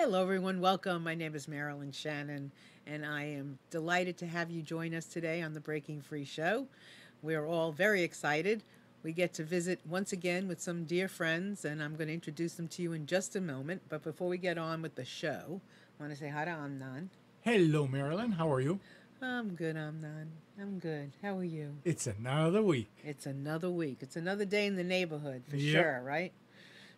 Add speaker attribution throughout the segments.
Speaker 1: Hello, everyone. Welcome. My name is Marilyn Shannon, and I am delighted to have you join us today on the Breaking Free Show. We're all very excited. We get to visit once again with some dear friends, and I'm going to introduce them to you in just a moment. But before we get on with the show, I want to say hi to Amnan.
Speaker 2: Hello, Marilyn. How are you?
Speaker 1: I'm good, Amnan. I'm good. How are you?
Speaker 2: It's another week.
Speaker 1: It's another week. It's another day in the neighborhood for
Speaker 2: Yep.
Speaker 1: sure, right?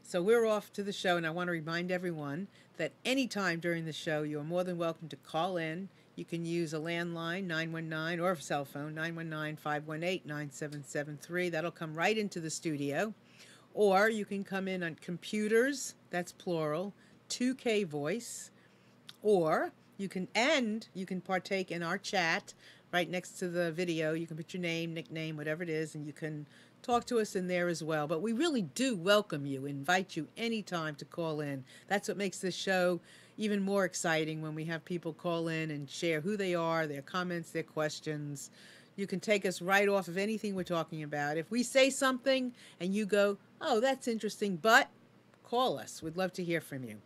Speaker 1: So we're off to the show, and I want to remind everyone that anytime during the show, you are more than welcome to call in. You can use a landline, 919, or a cell phone, 919-518-9773. That'll come right into the studio. Or you can come in on computers, that's plural, 2K voice, or you can partake in our chat right next to the video. You can put your name, nickname, whatever it is, and you can talk to us in there as well. But we really do welcome you, invite you anytime to call in. That's what makes this show even more exciting when we have people call in and share who they are, their comments, their questions. You can take us right off of anything we're talking about. If we say something and you go, oh, that's interesting, but call us. We'd love to hear from you.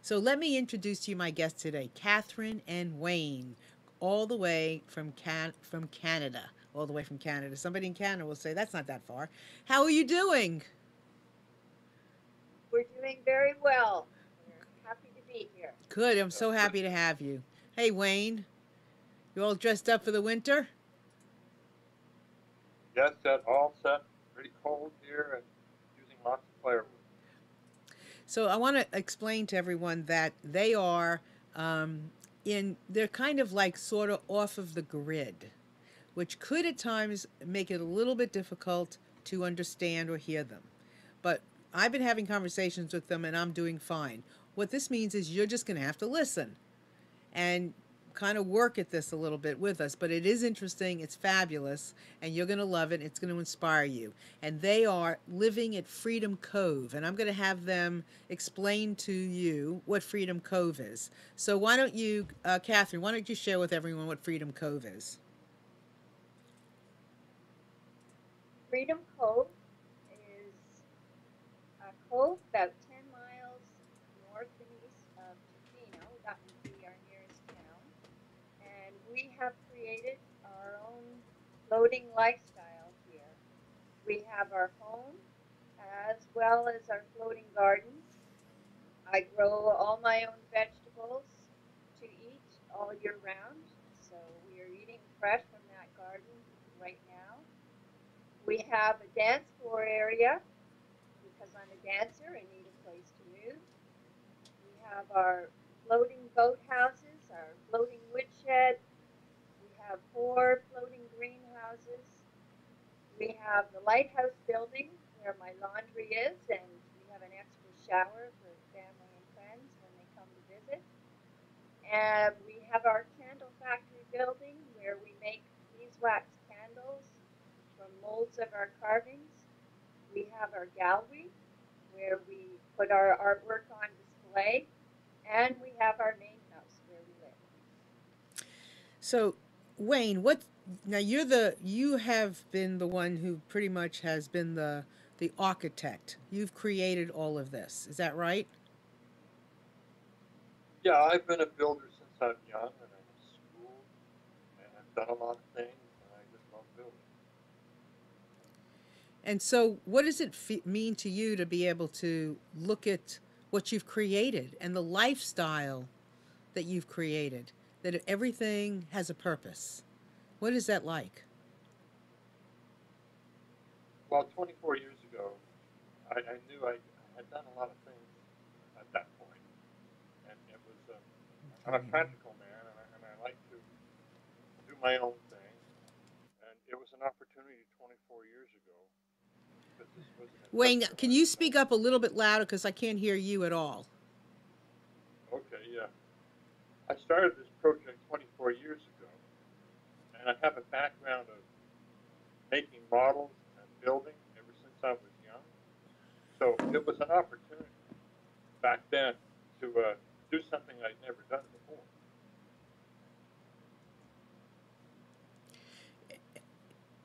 Speaker 1: So let me introduce to you my guests today, Catherine and Wayne, all the way from Canada. All the way from Canada. Somebody in Canada will say that's not that far. How are you doing?
Speaker 3: We're doing very well. We're happy to be here.
Speaker 1: Good. I'm so happy to have you. Hey, Wayne, you all dressed up for the winter?
Speaker 4: Yes, set all set. Pretty cold here and using lots of firewood.
Speaker 1: So I want to explain to everyone that they are they're kind of like sort of off of the grid, which could at times make it a little bit difficult to understand or hear them. But I've been having conversations with them and I'm doing fine. What this means is you're just going to have to listen and kind of work at this a little bit with us. But it is interesting, it's fabulous, and you're going to love it. It's going to inspire you. And they are living at Freedom Cove. And I'm going to have them explain to you what Freedom Cove is. So why don't you, Catherine, why don't you share with everyone what Freedom Cove is?
Speaker 3: Freedom Cove is a cove about 10 miles north and east of Tofino. That would be our nearest town. And we have created our own floating lifestyle here. We have our home as well as our floating gardens. I grow all my own vegetables to eat all year round. So we are eating fresh from that garden right now. We have a dance floor area because I'm a dancer. I need a place to move. We have our floating boat houses, our floating woodshed. We have 4 floating greenhouses. We have the lighthouse building where my laundry is, and we have an extra shower for family and friends when they come to visit. And we have our candle factory building where we make beeswax candles from molds of our carvings. We have our gallery where we put our artwork on display. And we have our main house where we live.
Speaker 1: So, Wayne, what now you have been the one who pretty much has been the architect. You've created all of this. Is that right?
Speaker 4: Yeah, I've been a builder since I'm young and I'm in school and I've done a lot of things and I just love building.
Speaker 1: And so, what does it mean to you to be able to look at what you've created and the lifestyle that you've created, that everything has a purpose? What is that like?
Speaker 4: Well, 24 years ago, I knew I had done a lot of things at that point. And it was, I'm a practical man and I like to do my own thing. And it was an opportunity 24 years ago because this was a
Speaker 1: Wayne,
Speaker 4: necessity.
Speaker 1: can you speak up a little bit louder because I can't hear you at all?
Speaker 4: Okay, yeah. I started this project 24 years ago, and I have a background of making models and building ever since I was young. So it was an opportunity back then to do something I'd never done before.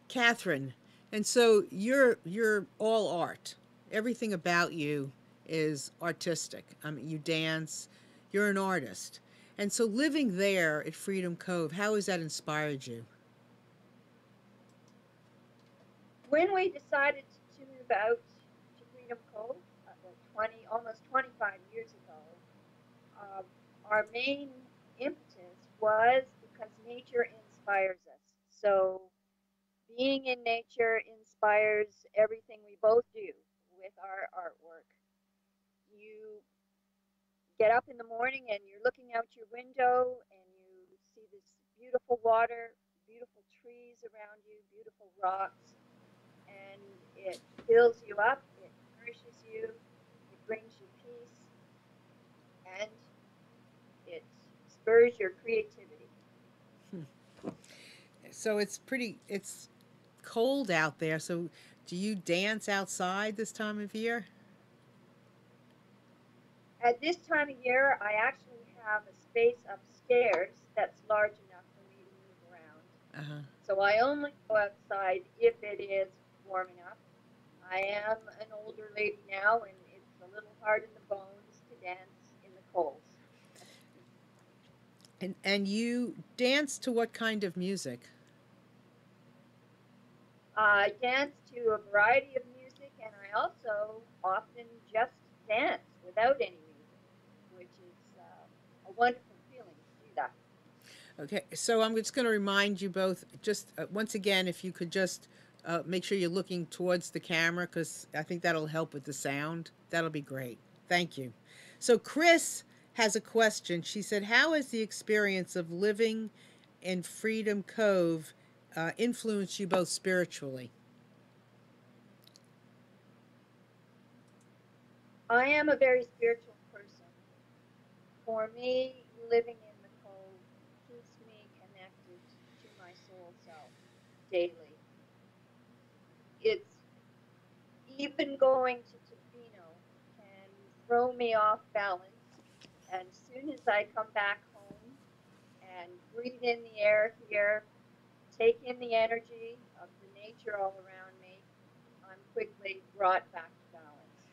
Speaker 1: Catherine, and so you're all art. Everything about you is artistic. I mean, you dance. You're an artist. And so living there at Freedom Cove, how has that inspired you?
Speaker 3: When we decided to move out to Freedom Cove, about 20, almost 25 years ago, uh, our main impetus was because nature inspires us. So being in nature inspires everything we both do with our artwork. You get up in the morning and you're looking out your window and you see this beautiful water, beautiful trees around you, beautiful rocks, and it fills you up, it nourishes you, it brings you peace, and it spurs your creativity.
Speaker 1: So it's cold out there. So do you dance outside this time of year?
Speaker 3: At this time of year, I actually have a space upstairs that's large enough for me to move around.
Speaker 1: Uh-huh.
Speaker 3: So I only go outside if it is warm enough. I am an older lady now, and it's a little hard in the bones to dance in the cold.
Speaker 1: And you dance to what kind of music?
Speaker 3: I dance to a variety of music, and I also often just dance without any music, which is a wonderful feeling to do that.
Speaker 1: Okay, so I'm just going to remind you both, just once again, if you could just make sure you're looking towards the camera, because I think that'll help with the sound. That'll be great. Thank you. So Chris has a question. She said, how has the experience of living in Freedom Cove influenced you both spiritually?
Speaker 3: I am a very spiritual person. For me, living in the cold keeps me connected to my soul self daily. It's even going to Tofino can throw me off balance. And as soon as I come back home and breathe in the air here, take in the energy of the nature all around me, I'm quickly brought back to balance.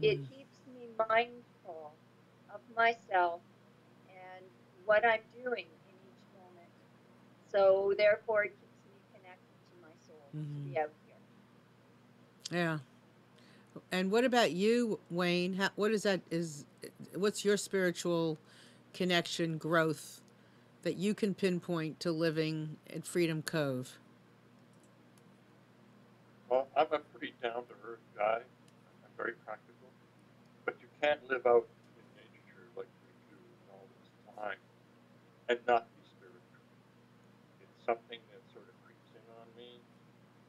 Speaker 3: It
Speaker 1: Mm.
Speaker 3: keeps me mindful of myself and what I'm doing in each moment. So therefore, it keeps me connected to my soul to
Speaker 1: Hmm.
Speaker 3: be out here.
Speaker 1: Yeah. And what about you, Wayne? What is that? What's your spiritual connection growth that you can pinpoint to living at Freedom Cove?
Speaker 4: Well, I'm a pretty down to earth guy. I'm very practical, but you can't live out in nature like we do all this time and not be spiritual. It's something that sort of creeps in on me,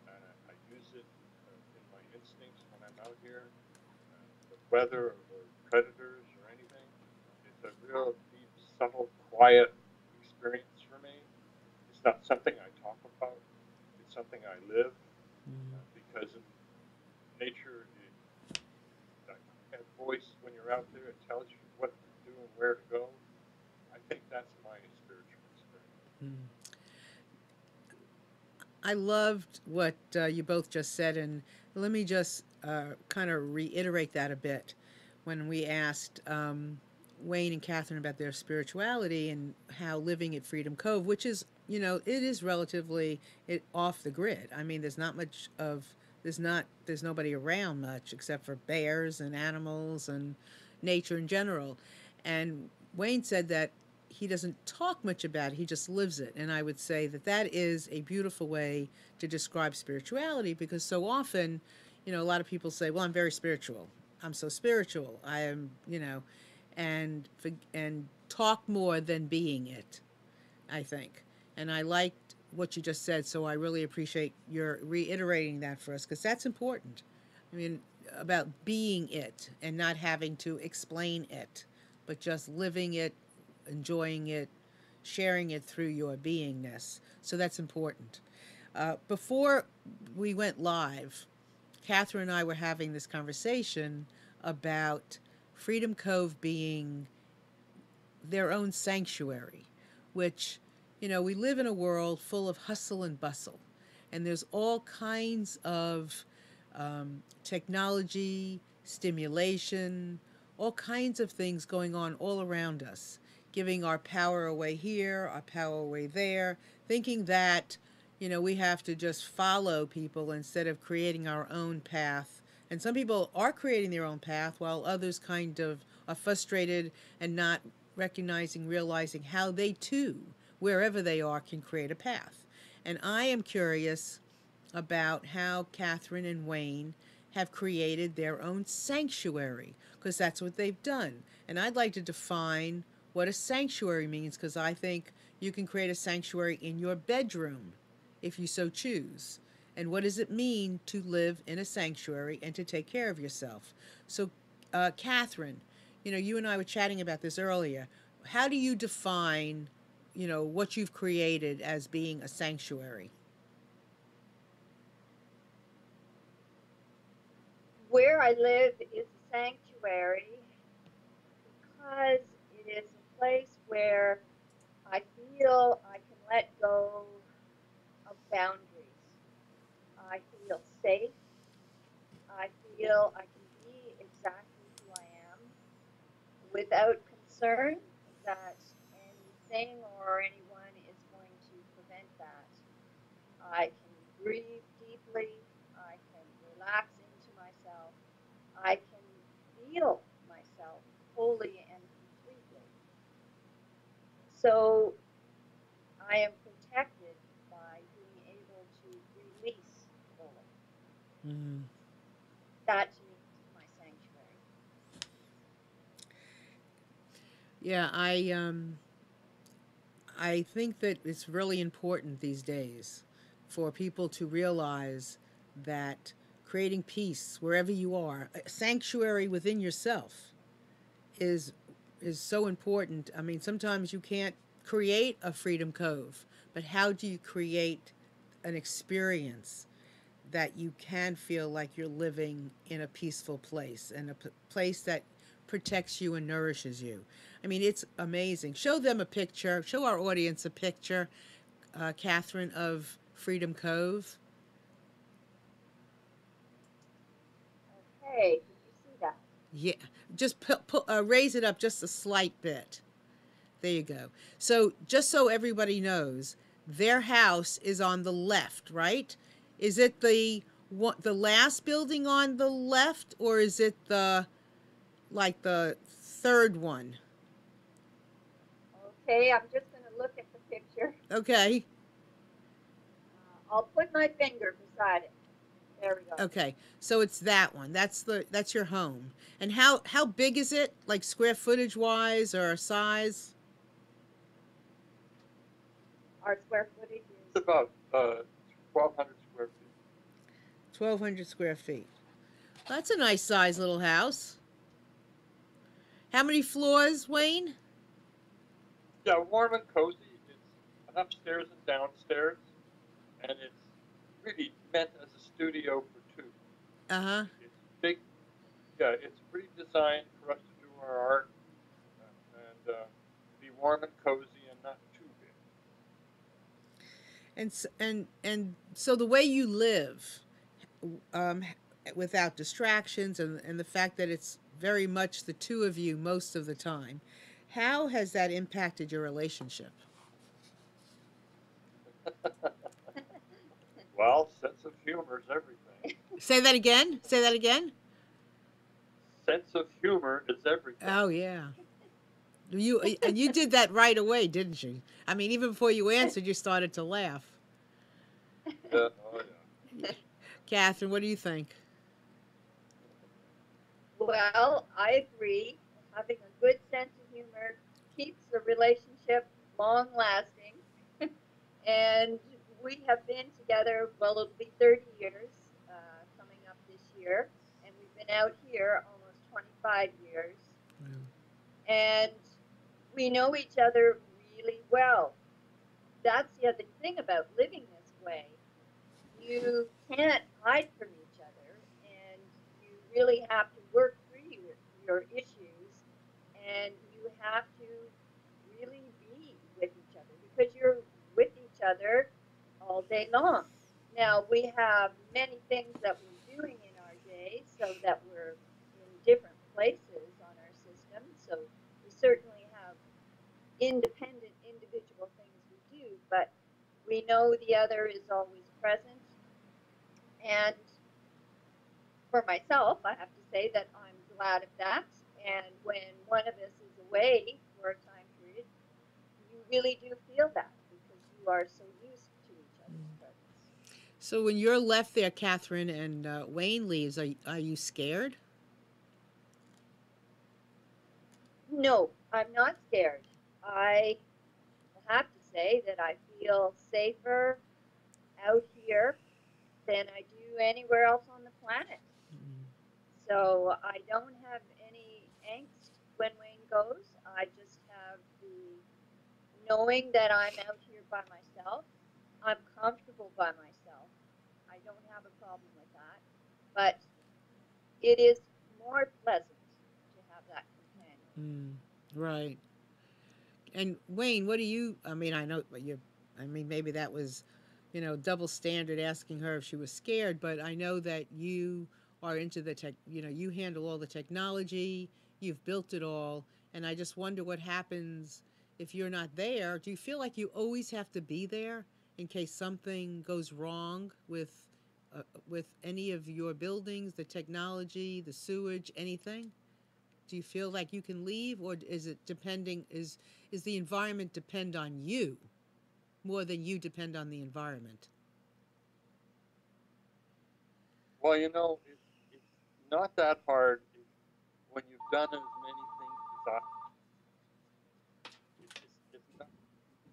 Speaker 4: and I use it in my instincts when I'm out here. The weather or predators or anything. It's a real deep, subtle, quiet experience for me. It's not something I talk about. It's something I live because in nature, that quiet voice when you're out there, it tells you what to do and where to go. I think that's my spiritual experience.
Speaker 1: Mm. I loved what you both just said, and let me just kind of reiterate that a bit. When we asked Wayne and Catherine about their spirituality and how living at Freedom Cove, which is, it is relatively off the grid. I mean, there's nobody around much except for bears and animals and nature in general. And Wayne said that he doesn't talk much about it, he just lives it. And I would say that that is a beautiful way to describe spirituality, because so often, a lot of people say, well, I'm very spiritual. I'm so spiritual. I am, and talk more than being it, I think. And I liked what you just said, so I really appreciate your reiterating that for us, because that's important. I mean, about being it and not having to explain it, but just living it, enjoying it, sharing it through your beingness. So that's important. Before we went live, Catherine and I were having this conversation about Freedom Cove being their own sanctuary, which, we live in a world full of hustle and bustle, and there's all kinds of technology, stimulation, all kinds of things going on all around us, giving our power away here, our power away there, thinking that, we have to just follow people instead of creating our own path. And some people are creating their own path while others kind of are frustrated and not recognizing, realizing how they too, wherever they are, can create a path. And I am curious about how Catherine and Wayne have created their own sanctuary, because that's what they've done. And I'd like to define what a sanctuary means, because I think you can create a sanctuary in your bedroom if you so choose. And what does it mean to live in a sanctuary and to take care of yourself? So, Catherine, you and I were chatting about this earlier. How do you define, what you've created as being a sanctuary?
Speaker 3: Where I live is a sanctuary because it is a place where I feel I can let go of boundaries. I feel safe. I feel I can be exactly who I am without concern that anything or anyone is going to prevent that. I can breathe deeply. I can relax into myself. I can feel myself wholly and completely. So I am protected by being able to release fully.
Speaker 1: Mm.
Speaker 3: That to me is my sanctuary.
Speaker 1: Yeah, I think that it's really important these days for people to realize that creating peace wherever you are, a sanctuary within yourself, is is so important. I mean, sometimes you can't create a freedom cove, but how do you create an experience that you can feel like you're living in a peaceful place and a place that protects you and nourishes you? I mean, it's amazing. Show them a picture, show our audience a picture, Catherine, of Freedom Cove.
Speaker 3: Okay, can you see that?
Speaker 1: Yeah, just raise it up just a slight bit. There you go. So, just so everybody knows, their house is on the left, right? Is it the last building on the left, or is it the third one?
Speaker 3: Okay, I'm just going to look at the picture.
Speaker 1: Okay.
Speaker 3: I'll put my finger beside it. There we go.
Speaker 1: Okay. So it's that one. That's your home. And how big is it? Like square footage wise or size?
Speaker 3: Our square footage
Speaker 4: It's
Speaker 3: is
Speaker 4: about 1,200 square feet.
Speaker 1: 1,200 square feet. That's a nice size little house. How many floors, Wayne?
Speaker 4: Yeah, warm and cozy. It's an upstairs and downstairs, and it's really meant as a studio for two.
Speaker 1: Uh-huh.
Speaker 4: It's big. Yeah, it's pretty designed for us to do our art and be warm and cozy and not too big.
Speaker 1: And so the way you live, um, without distractions, and the fact that it's very much the two of you most of the time, how has that impacted your relationship?
Speaker 4: Well, sense of humor is everything.
Speaker 1: Say that again. Say that again.
Speaker 4: Sense of humor is everything.
Speaker 1: Oh yeah. You did that right away, didn't you? I mean, even before you answered, you started to laugh.
Speaker 4: Oh yeah.
Speaker 1: Catherine, what do you think?
Speaker 3: well, I agree. Having a good sense of humor keeps the relationship long lasting. And we have been together, well, it'll be 30 years coming up this year. And we've been out here almost 25 years.
Speaker 1: Mm.
Speaker 3: And we know each other really well. That's the other thing about living this way. You can't hide from each other, and you really have to work through your issues, and you have to really be with each other because you're with each other all day long. Now, we have many things that we're doing in our day so that we're in different places on our we know the other is always present. And for myself, I have to say that I'm glad of that. And when one of us is away for a time period, you really do feel that because you are so used to each other's presence.
Speaker 1: So when you're left there, Catherine, and Wayne leaves, are you scared?
Speaker 3: No, I'm not scared. I have to say that I feel safer out here than I do anywhere else on the planet. So I don't have any angst when Wayne goes. I just have the knowing that I'm out here by myself. I'm comfortable by myself. I don't have a problem with that. But it is more pleasant to have that companion.
Speaker 1: Mm, right. And Wayne, what do you? I mean, I know you. I mean, maybe that was, double standard asking her if she was scared. But I know that you are into the tech. You handle all the technology. You've built it all, and I just wonder what happens if you're not there. Do you feel like you always have to be there in case something goes wrong with any of your buildings, the technology, the sewage, anything? Do you feel like you can leave, or is it depending? Is the environment depend on you more than you depend on the environment?
Speaker 4: Well, it's not that hard if, when you've done as many things as I. It's not,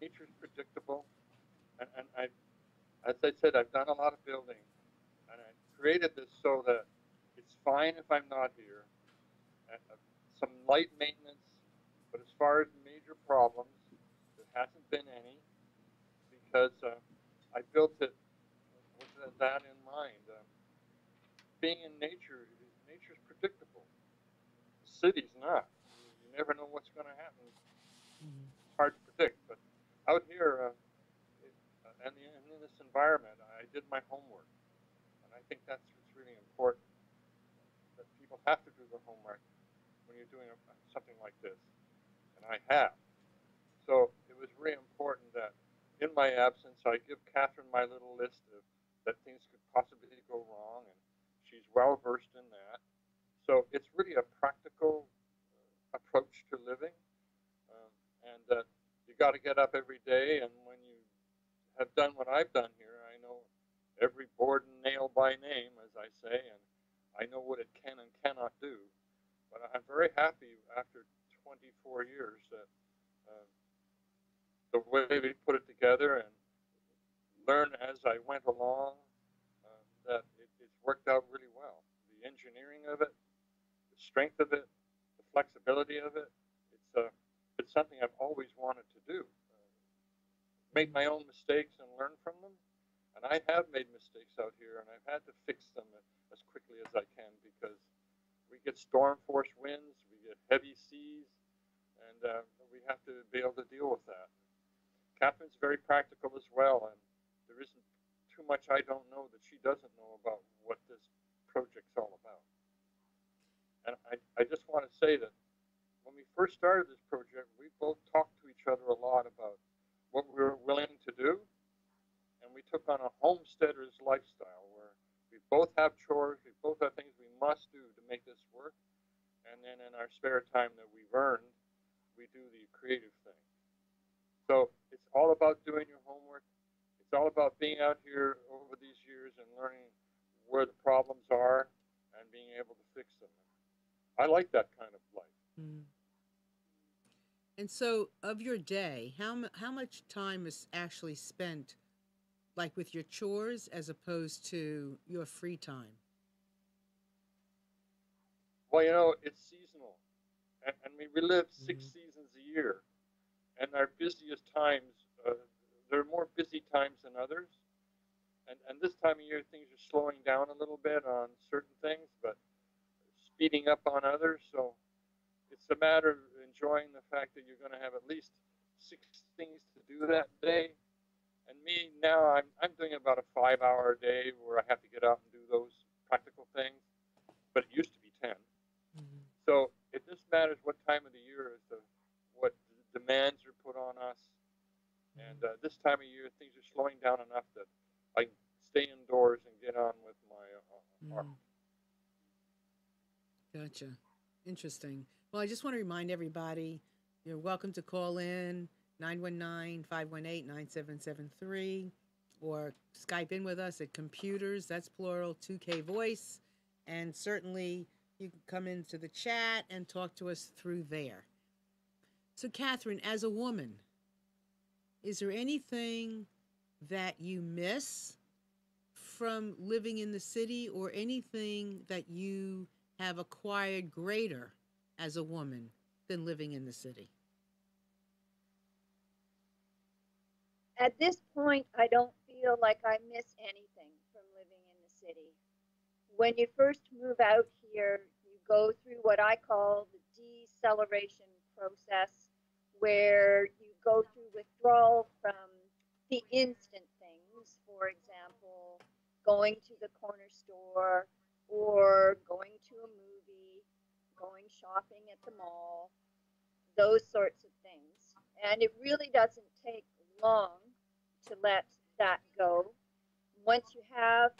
Speaker 4: nature's predictable, and as I said, I've done a lot of building, and I created this so that it's fine if I'm not here. Some light maintenance, but as far as major problems, there hasn't been any because I built it with that in mind. Being in nature, nature's predictable. The city's not. You never know what's going to happen. It's hard to predict. But out here, and in this environment, I did my homework, and I think that's what's really important. That people have to do their homework when you're doing something like this, and I have. So it was really important that in my absence, I give Catherine my little list of that things could possibly go wrong, and she's well versed in that. So it's really a practical approach to living, um, and that you got to get up every day. And when you have done what I've done here, I know every board and nail by name, as I say, and I know what it can and cannot do. But I'm very happy after 24 years that uh, the way we put it together and learn as I went along, that it's worked out really well. The engineering of it, the strength of it, the flexibility of it, it's something I've always wanted to do. Make my own mistakes and learn from them. And I have made mistakes out here, and I've had to fix them as quickly as I can because we get storm force winds, we get heavy seas, and we have to be able to deal with that. Catherine's very practical as well, and there isn't too much I don't know that she doesn't know about what this project's all about. And I just want to say that when we first started this project, we both talked to each other a lot about what we were willing to do, and we took on a homesteader's lifestyle where we both have chores, we both have things we must do to make this work, and then in our spare time that we've earned, we do the creative thing. So it's all about doing your homework. It's all about being out here over these years and learning where the problems are and being able to fix them. I like that kind of life.
Speaker 1: Mm. And so, of your day, how much time is actually spent, like with your chores, as opposed to your free time?
Speaker 4: Well, it's seasonal, and we relive six
Speaker 1: Mm-hmm.
Speaker 4: seasons a year, and our busiest times, there are more busy times than others. And this time of year, things are slowing down a little bit on certain things, but speeding up on others. So it's a matter of enjoying the fact that you're going to have at least six things to do that day. And me now, I'm doing about a 5 hour day where I have to get out and do those practical things, but it used to be 10.
Speaker 1: Mm-hmm.
Speaker 4: So it just matters what time of the year is what demands are put on us. And this time of year, things are slowing down enough that I can stay indoors and get on with my art.
Speaker 1: Gotcha. Interesting. Well, I just want to remind everybody you're welcome to call in 919-518-9773 or Skype in with us at computers, that's plural, 2K voice. And certainly you can come into the chat and talk to us through there. So, Catherine, as a woman, is there anything that you miss from living in the city or anything that you have acquired greater as a woman than living in the city?
Speaker 3: At this point, I don't feel like I miss anything from living in the city. When you first move out here, you go through what I call the deceleration process, where you go through withdrawal from the instant things, for example, going to the corner store or going to a movie, going shopping at the mall, those sorts of things. And it really doesn't take long to let that go. Once you have,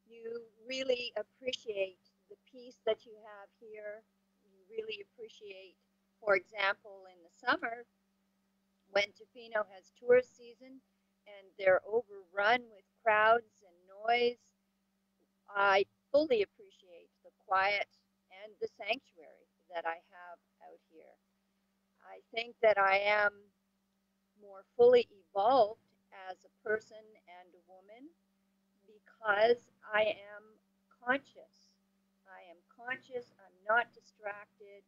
Speaker 3: you really appreciate the peace that you have here. You really appreciate, for example, in the summer, when Tofino has tourist season and they're overrun with crowds and noise, I fully appreciate the quiet and the sanctuary that I have out here. I think that I am more fully evolved as a person and a woman because I am conscious. I am conscious. I'm not distracted.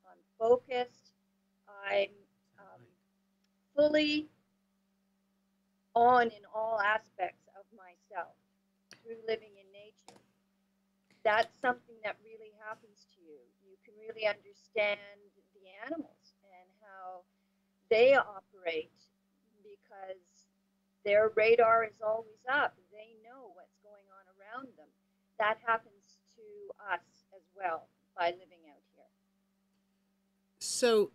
Speaker 3: I'm focused. I'm fully on in all aspects of myself through living in nature. That's something that really happens to you. You can really understand the animals and how they operate because their radar is always up. They know what's going on around them. That happens to us as well by living out here.
Speaker 1: So,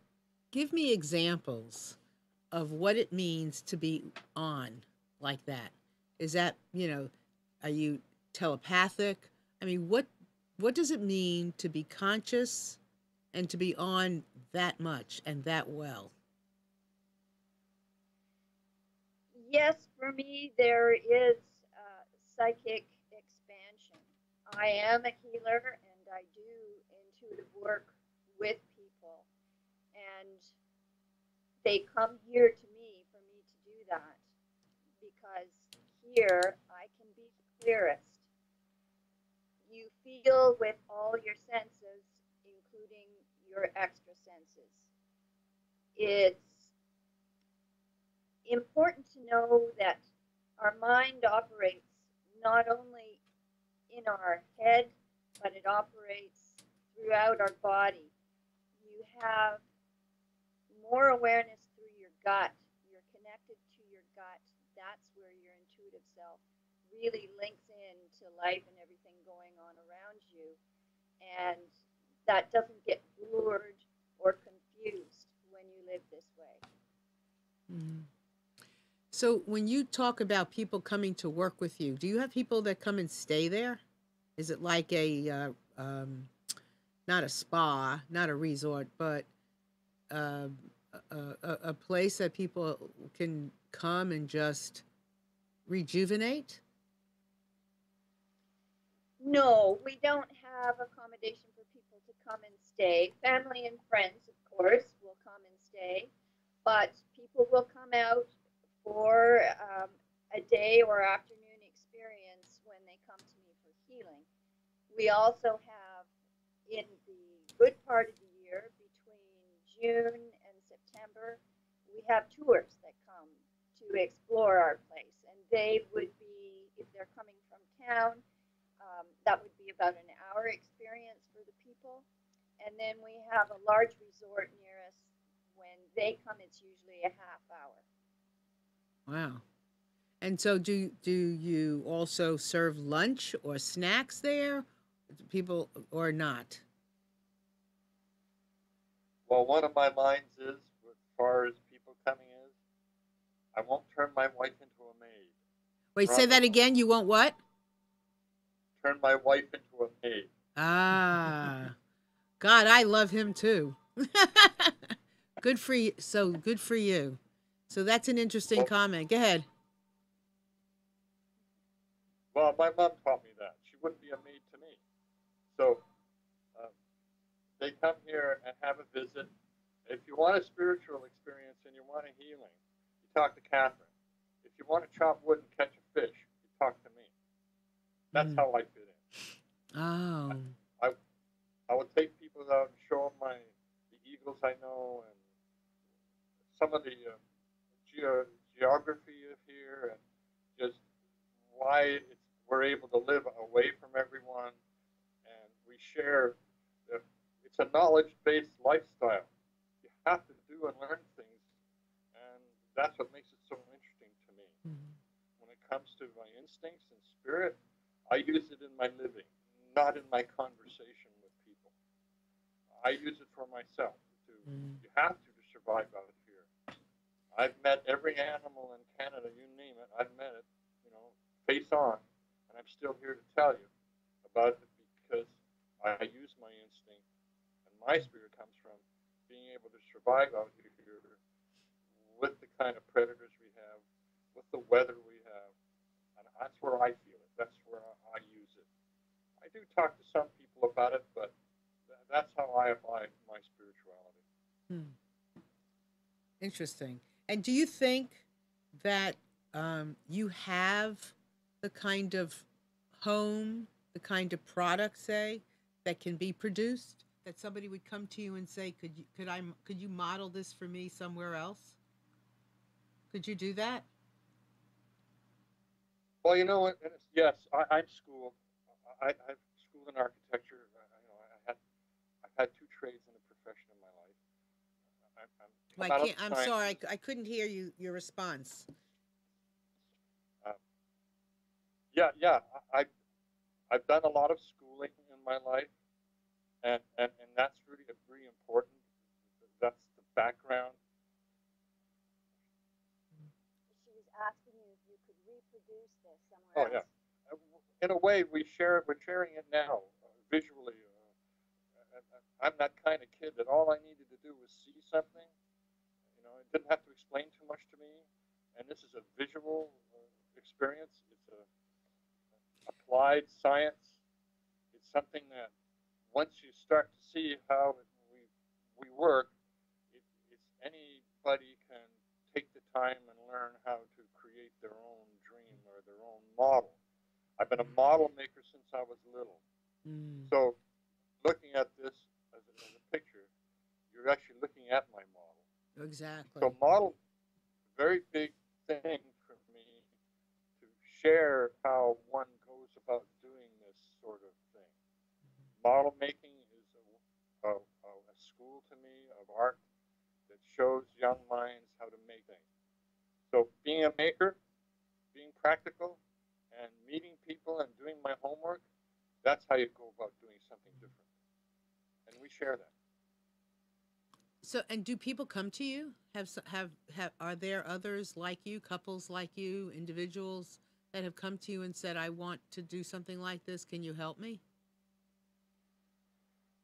Speaker 1: give me examples of what it means to be on like that. Is that, are you telepathic? I mean, what does it mean to be conscious and to be on that much and that well?
Speaker 3: Yes, for me, there is psychic expansion. I am a healer and I do intuitive work with people. And they come here to me for me to do that because here I can be the clearest. You feel with all your senses, including your extra senses. It's important to know that our mind operates not only in our head, but it operates throughout our body. You have more awareness through your gut. You're connected to your gut. That's where your intuitive self really links in to life and everything going on around you. And that doesn't get blurred or confused when you live this way.
Speaker 1: Mm-hmm. So, when you talk about people coming to work with you, do you have people that come and stay there? Is it like not a spa, not a resort, but uh, a place that people can come and just rejuvenate?
Speaker 3: No, we don't have accommodation for people to come and stay. Family and friends, of course, will come and stay, but people will come out for a day or afternoon experience when they come to me for healing. We also have, in the good part of the year, between June and September, we have tours that come to explore our place, and they would be, if they're coming from town, that would be about an hour experience for the people. And then we have a large resort near us. When they come, it's usually a half hour.
Speaker 1: Wow. And so, do you also serve lunch or snacks there, people, or not?
Speaker 4: Well, one of my minds is, as far as people coming is, I won't turn my wife into a maid.
Speaker 1: Wait, say that again. You won't what?
Speaker 4: Turn my wife into a maid.
Speaker 1: Ah, God, I love him too. Good for you. So good for you. So that's an interesting comment. Go ahead.
Speaker 4: Well, my mom taught me that. She wouldn't be a maid to me. So they come here and have a visit. If you want a spiritual experience and you want a healing, you talk to Catherine. If you want to chop wood and catch a fish, you talk to me. That's how I fit in.
Speaker 1: Oh.
Speaker 4: I would take people out and show them the eagles I know and some of the geography of here and just why we're able to live away from everyone, and we share. It's a knowledge-based lifestyle. You have to do and learn things, and that's what makes it so interesting to me.
Speaker 1: Mm-hmm.
Speaker 4: When it comes to my instincts and spirit, I use it in my living, not in my conversation with people. I use it for myself. You have to survive out here. I've met every animal in Canada, you name it. I've met it, face on, and I'm still here to tell you about it because I use my instinct, and my spirit comes from being able to survive out here with the kind of predators we have, with the weather we have, and that's where I feel it. That's where I use it. I do talk to some people about it, but that's how I apply my spirituality.
Speaker 1: Interesting. And do you think that you have the kind of home, the kind of product, say, that can be produced? That somebody would come to you and say, "Could you model this for me somewhere else?" Could you do that?
Speaker 4: Well, yes, I'm schooled. I've schooled in architecture. I've had two trades in a profession in my life.
Speaker 1: Well, I can't. I'm sorry. I couldn't hear your response.
Speaker 4: Yeah. I've done a lot of schooling in my life, and that's really important. That's the background.
Speaker 3: She was asking you if you could reproduce this somewhere
Speaker 4: Oh
Speaker 3: else.
Speaker 4: Yeah. In a way, we're sharing it now visually. I'm that kind of kid that all I needed to do was see something. It didn't have to explain too much to me. And this is a visual experience. It's a applied science. It's something that once you start to see how we work, it's anybody can take the time and learn how to create their own dream or their own model. I've been a model maker since I was little. So looking at this as a picture, you're actually looking at my model.
Speaker 1: Exactly.
Speaker 4: So model, very big thing for me to share how one goes about doing this sort of thing. Model making is a school to me of art that shows young minds how to make things. So being a maker, being practical, and meeting people and doing my homework, that's how you go about doing something different. And we share that.
Speaker 1: So, and do people come to you? Have are there others like you, couples like you, individuals that have come to you and said, "I want to do something like this. Can you help me?"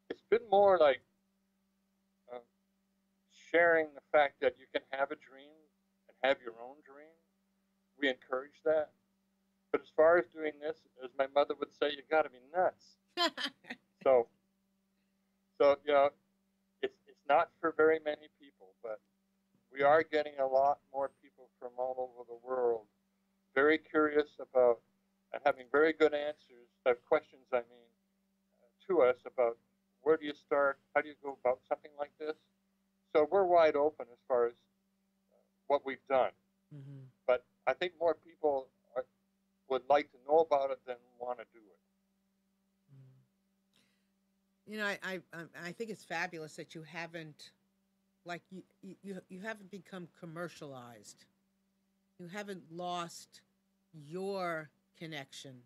Speaker 4: It's been more like sharing the fact that you can have a dream and have your own dream. We encourage that. But as far as doing this, as my mother would say, you got to be nuts. So it's not for very many people, but we are getting a lot more people from all over the world very curious about and having very good answers, questions, to us about where do you start, how do you go about something like this. So we're wide open as far as what we've done.
Speaker 1: Mm-hmm.
Speaker 4: But I think more people would like to know about it than want to do it.
Speaker 1: I think it's fabulous that you haven't, like you haven't become commercialized. You haven't lost your connection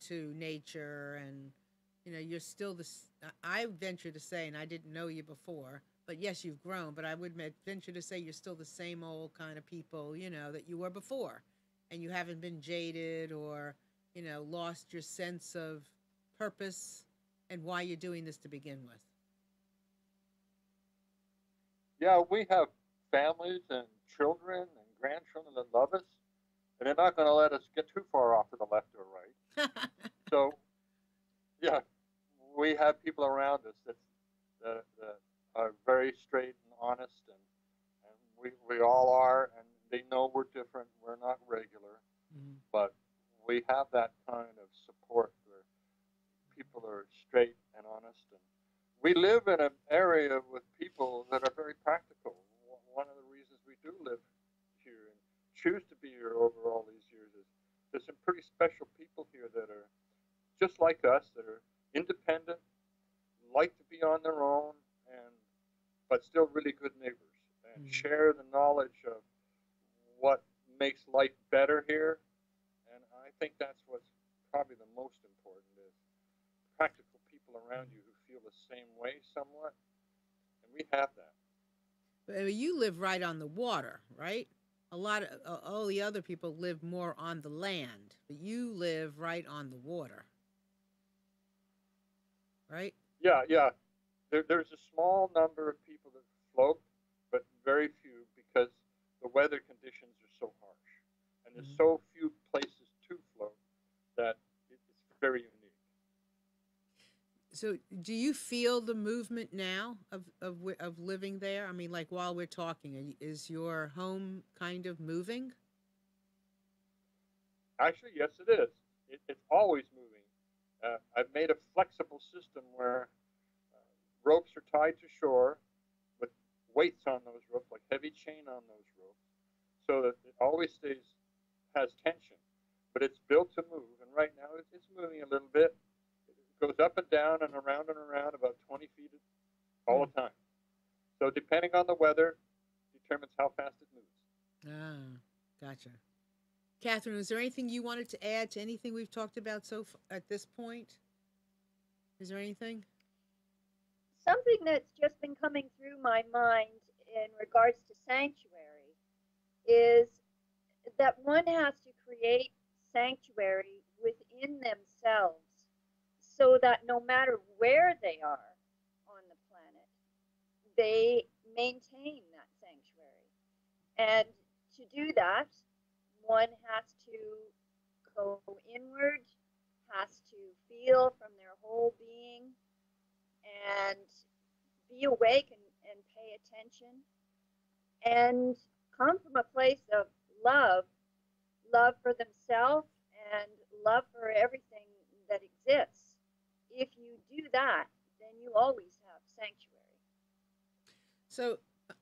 Speaker 1: to nature and you're still I venture to say, and I didn't know you before, but yes, you've grown, but I would venture to say you're still the same old kind of people, that you were before. And you haven't been jaded or, lost your sense of purpose and why you're doing this to begin with.
Speaker 4: Yeah, we have families and children and grandchildren that love us, and they're not going to let us get too far off to the left or right. So, yeah, we have people around us that are very straight and honest, and we all are, and they know we're different. We're not regular,
Speaker 2: Mhm.
Speaker 4: but we have that kind of support where people are straight and honest. And we live in an area with people that are very practical. One of the reasons we do live here and choose to be here over all these years is there's some pretty special people here that are just like us, that are independent, like to be on their own, and but still really good neighbors, and
Speaker 2: Mhm.
Speaker 4: share the knowledge of what makes life better here. And I think that's what's probably the most important is practical people around you who feel the same way somewhat, and we have that.
Speaker 1: But you live right on the water, right? A lot of all the other people live more on the land, but you live right on the water, right?
Speaker 4: Yeah, yeah. There's a small number of people that float, but very few because the weather conditions are so harsh, and there's
Speaker 1: Mhm.
Speaker 4: so few places to float that it's very unique.
Speaker 1: So, do you feel the movement now of living there? I mean, like while we're talking, is your home kind of moving?
Speaker 4: Actually, yes, it is. It's always moving. I've made a flexible system where uh, ropes are tied to shore with weights on those ropes, like heavy chain on those ropes, so that it always stays has tension. But it's built to move, and right now it's moving a little bit. It goes up and around about 20 feet all
Speaker 1: Hmm.
Speaker 4: the time. So depending on the weather, determines how fast it moves.
Speaker 1: Ah, gotcha. Catherine, is there anything you wanted to add to anything we've talked about at this point? Is there anything?
Speaker 3: Something that's just been coming through my mind in regards to sanctuary is that one has to create sanctuary within themselves so that no matter where they are on the planet, they maintain that sanctuary. And to do that, one has to go inward, has to feel from their whole being, and be awake and pay attention, and come from a place of love, love for themselves and love for everything that exists. If you do that, then you always have sanctuary.
Speaker 1: So,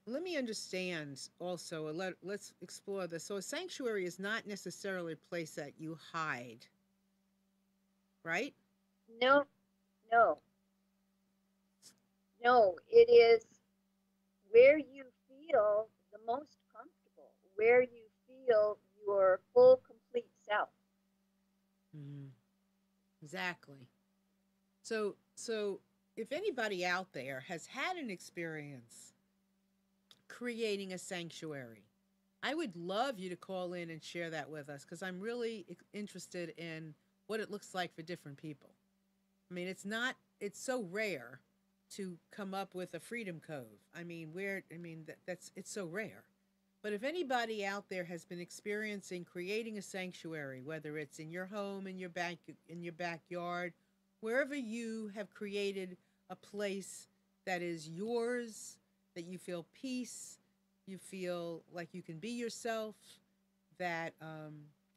Speaker 1: let me understand also. Let's explore this. So, a sanctuary is not necessarily a place that you hide, right?
Speaker 3: No, no, no. It is where you feel the most comfortable, where you feel your full, complete self.
Speaker 1: Mm, exactly. So if anybody out there has had an experience creating a sanctuary, I would love you to call in and share that with us because I'm really interested in what it looks like for different people. I mean, it's so rare to come up with a freedom cove. I mean, it's so rare. But if anybody out there has been experiencing creating a sanctuary, whether it's in your home, in your backyard, wherever you have created a place that is yours, that you feel peace, you feel like you can be yourself, that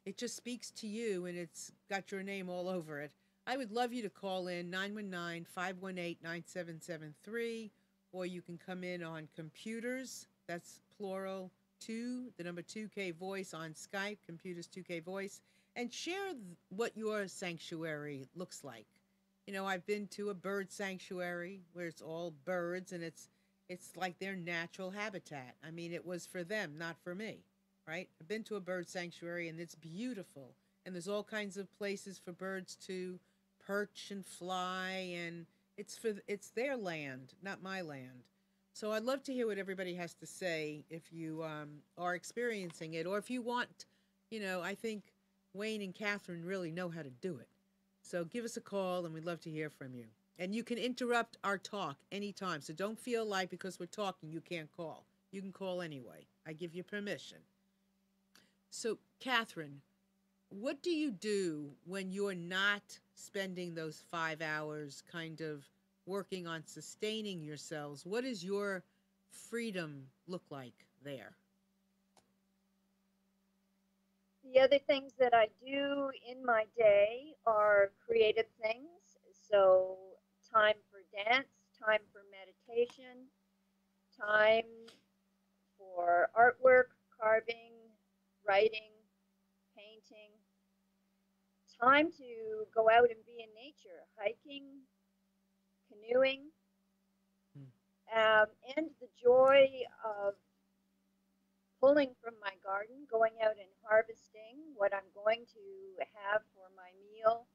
Speaker 1: it just speaks to you and it's got your name all over it. I would love you to call in 919-518-9773, or you can come in on computers, that's plural, 2, the number 2K voice on Skype, computers 2K voice, and share what your sanctuary looks like. I've been to a bird sanctuary where it's all birds and it's like their natural habitat. I mean, it was for them, not for me, right? I've been to a bird sanctuary and it's beautiful. And there's all kinds of places for birds to perch and fly, and it's their land, not my land. So I'd love to hear what everybody has to say if you are experiencing it, or if you want. I think Wayne and Catherine really know how to do it. So give us a call, and we'd love to hear from you. And you can interrupt our talk anytime. So don't feel like because we're talking you can't call. You can call anyway. I give you permission. So, Catherine, what do you do when you're not spending those 5 hours kind of working on sustaining yourselves? What does your freedom look like there?
Speaker 3: The other things that I do in my day are creative things. So, time for dance, time for meditation, time for artwork, carving, writing, painting, time to go out and be in nature, hiking, canoeing, and the joy of pulling from my garden, going out and harvesting what I'm going to have for my meal,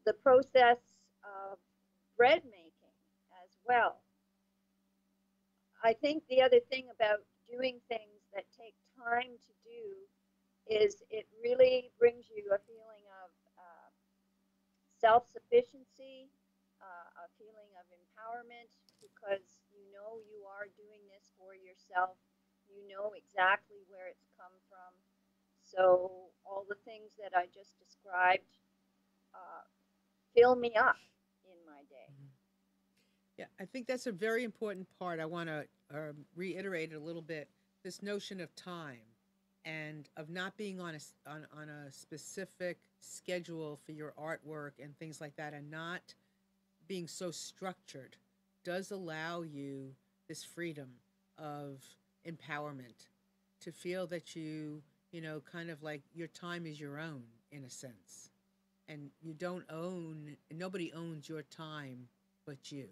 Speaker 3: the process of bread making as well. I think the other thing about doing things that take time to do is it really brings you a feeling of self-sufficiency, a feeling of empowerment, because you know you are doing this for yourself. You know exactly where it's come from. So all the things that I just described uh, fill me up in my day.
Speaker 1: Yeah, I think that's a very important part. I want to reiterate it a little bit. This notion of time and of not being on a specific schedule for your artwork and things like that, and not being so structured does allow you this freedom of empowerment to feel that kind of like your time is your own in a sense. And you don't own, nobody owns your time but you.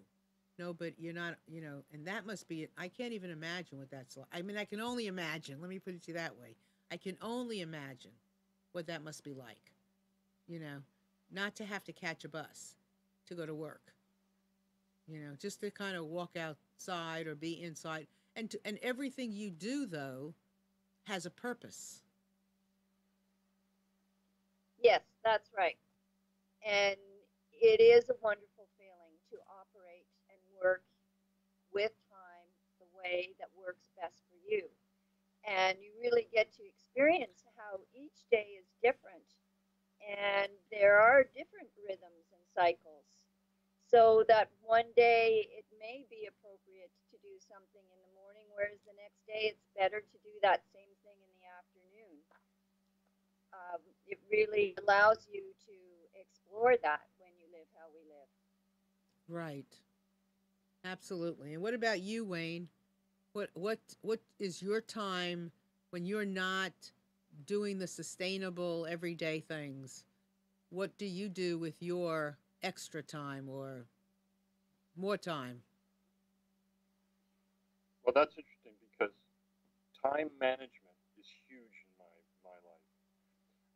Speaker 1: No, but you're not, and that must be it. I can't even imagine what that's like. I mean, I can only imagine. Let me put it to you that way. I can only imagine what that must be like, you know, not to have to catch a bus to go to work, just to kind of walk outside or be inside. And everything you do, though, has a purpose.
Speaker 3: Yes, that's right. And it is a wonderful feeling to operate and work with time the way that works best for you. And you really get to experience how each day is different. And there are different rhythms and cycles. So that one day it may be appropriate to do something in the morning, whereas the next day it's better to do that same thing in the afternoon. It really allows you to explore that when you live how we live.
Speaker 1: Right. Absolutely. And what about you, Wayne? What is your time when you're not doing the sustainable everyday things? What do you do with your extra time or more time?
Speaker 4: Well, that's interesting because time management is huge in my life.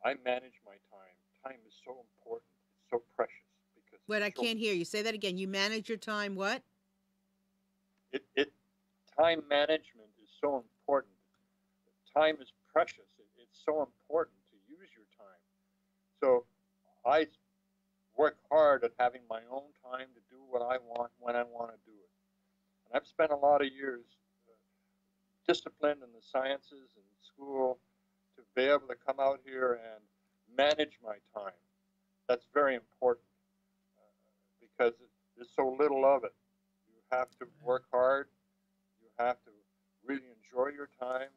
Speaker 4: I manage my time. Time is so important. It's so precious because
Speaker 1: What,
Speaker 4: it's
Speaker 1: I
Speaker 4: short.
Speaker 1: can't hear you. Say that again. You manage your time what?
Speaker 4: It time management is so important. Time is precious. It's so important to use your time. So I work hard at having my own time to do what I want when I want to do it. And I've spent a lot of years disciplined in the sciences and school to be able to come out here and manage my time. That's very important because there's so little of it. You have to work hard. You have to really enjoy your time.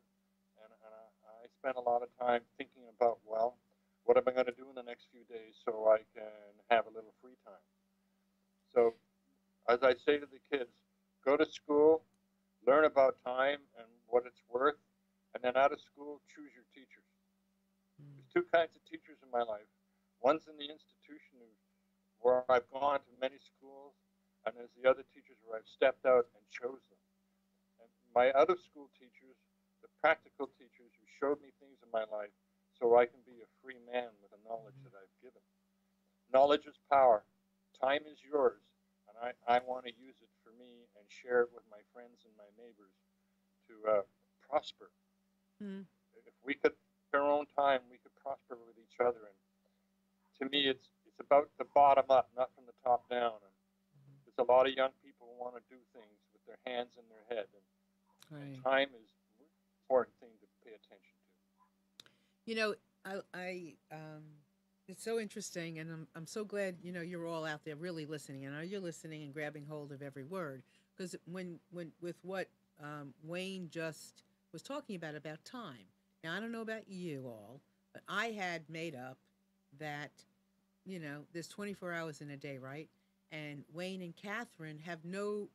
Speaker 4: And I spend a lot of time thinking about, well, what am I going to do in the next few days so I can have a little free time? So, as I say to the kids, go to school, learn about time and what it's worth, and then out of school, choose your teachers. There's two kinds of teachers in my life. One's in the institution where I've gone to many schools, and there's the other teachers where I've stepped out and chose them. And my out of school teachers, the practical teachers who showed me things in my life so I can be a free man with the knowledge that I've given. Knowledge is and share it with my friends and my neighbors to prosper.
Speaker 1: Hmm.
Speaker 4: If we could, our own time, we could prosper with each other. And to me, it's about the bottom up, not from the top down. And there's a lot of young people who want to do things with their hands in their head, and
Speaker 1: Right.
Speaker 4: time is an important thing to pay attention to.
Speaker 1: You know, it's so interesting, and I'm so glad you're all out there really listening. And I know you're listening and grabbing hold of every word, because when with what Wayne just was talking about time. Now I don't know about you all, but I had made up that there's 24 hours in a day, right? And Wayne and Catherine have no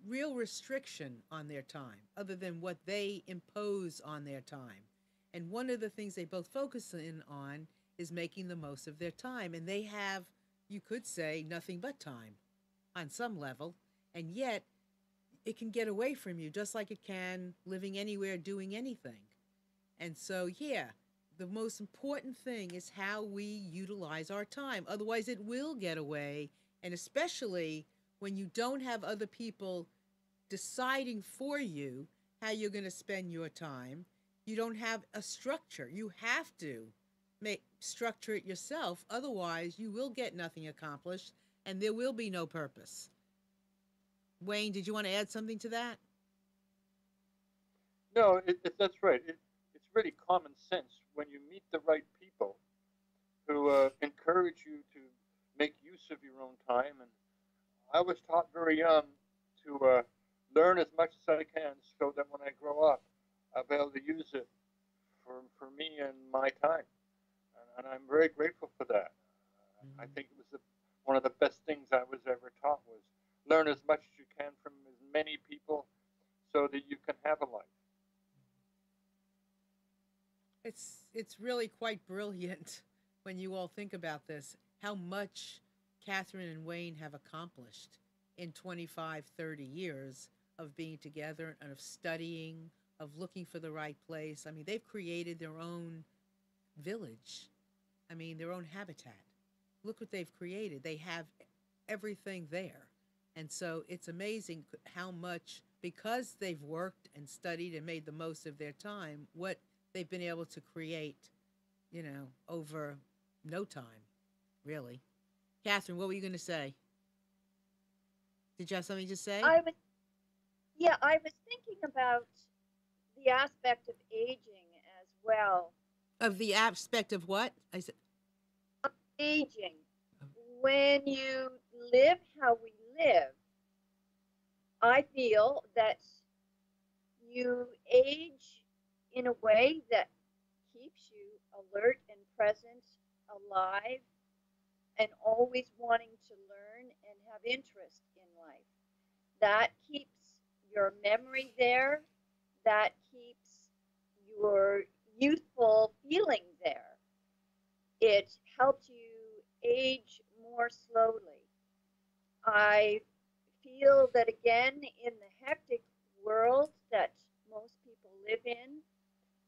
Speaker 1: real restriction on their time other than what they impose on their time. And one of the things they both focus in on is making the most of their time. And they have, you could say, nothing but time on some level. And yet, it can get away from you just like it can living anywhere, doing anything. And so, yeah, the most important thing is how we utilize our time. Otherwise, it will get away. And especially when you don't have other people deciding for you how you're going to spend your time. You don't have a structure. You have to make structure it yourself. Otherwise, you will get nothing accomplished and there will be no purpose. Wayne, did you want to add something to that?
Speaker 4: No, that's right. It's really common sense when you meet the right people who encourage you to make use of your own time. And I was taught very young to learn as much as I can so that when I grow up, I'll be able to use it for me and my time. And I'm very grateful for that. I think it was one of the best things I was ever taught was learn as much as you can from as many people so that you can have a life.
Speaker 1: It's really quite brilliant when you all think about this, how much Catherine and Wayne have accomplished in 25, 30 years of being together and of studying, of looking for the right place. I mean, they've created their own village. I mean, their own habitat. Look what they've created. They have everything there. And so it's amazing how much, because they've worked and studied and made the most of their time, what they've been able to create, over no time, really. Catherine, what were you going to say? Did you have something to say?
Speaker 3: I was, yeah, I was thinking about the aspect of aging as well.
Speaker 1: Of the aspect of what? I said,
Speaker 3: Aging. When you live how we live, I feel that you age in a way that keeps you alert and present, alive, and always wanting to learn and have interest in life. That keeps your memory there. That keeps your youthful feeling there. It helps you age more slowly. I feel that again in the hectic world that most people live in,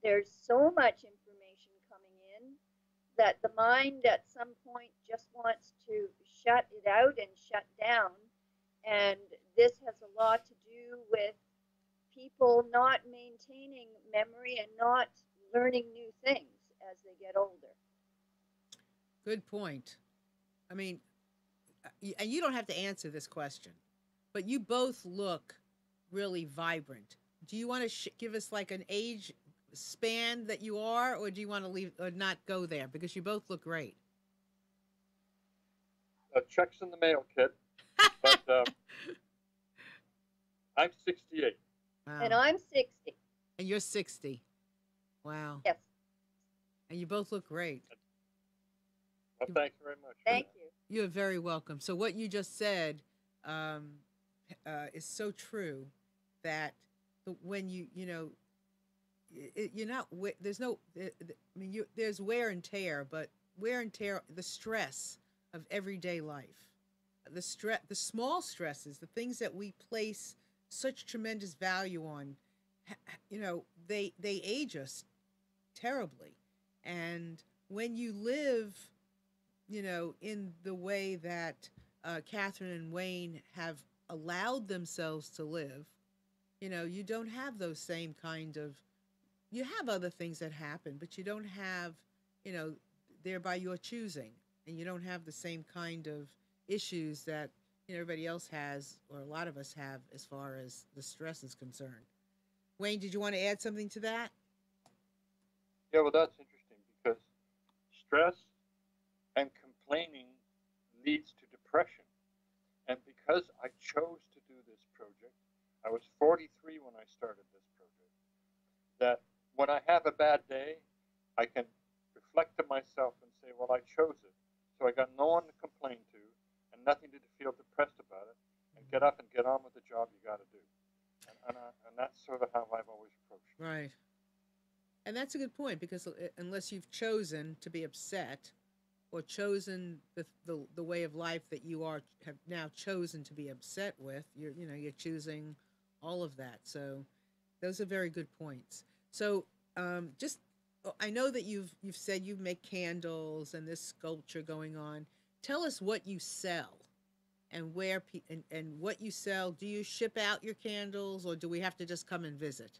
Speaker 3: there's so much information coming in that the mind at some point just wants to shut it out and shut down. And this has a lot to do with people not maintaining memory and not learning new things as they get older.
Speaker 1: good point. I mean, and you don't have to answer this question, but you both look really vibrant. Do you want to give us like an age span that you are, or do you want to leave or not go there because you both look great?
Speaker 4: Checks in the mail, kid. But I'm 68.
Speaker 3: And
Speaker 1: Wow.
Speaker 3: I'm 60.
Speaker 1: And you're 60. Wow.
Speaker 3: Yes.
Speaker 1: And you both look great.
Speaker 4: Well, thanks very much.
Speaker 3: Thank you.
Speaker 1: You're very welcome. So what you just said is so true that when you're not there's no I mean there's wear and tear, but wear and tear, the stress of everyday life, the small stresses, the things that we place such tremendous value on, they age us terribly. And when you live, in the way that Catherine and Wayne have allowed themselves to live, you don't have those same kind of, you have other things that happen, but you don't have, you know, they're by your choosing, and you don't have the same kind of issues that everybody else has, or a lot of us have, as far as the stress is concerned. Wayne, did you want to add something to that?
Speaker 4: Yeah, well, that's interesting because stress and complaining leads to depression. And because I chose to do this project, I was 43 when I started this project, that when I have a bad day, I can reflect to myself and say, well, I chose it. So I got no one to complain to and nothing to feel depressed about it, and get up and get on with the job you got to do. And that's sort of how I've always approached it.
Speaker 1: Right. And that's a good point, because unless you've chosen to be upset, or chosen the way of life that you have now chosen to be upset with, you're choosing all of that. So those are very good points. So just I know that you've said you make candles and this sculpture going on. Tell us what you sell, and where and what you sell. Do you ship out your candles, or do we have to just come and visit?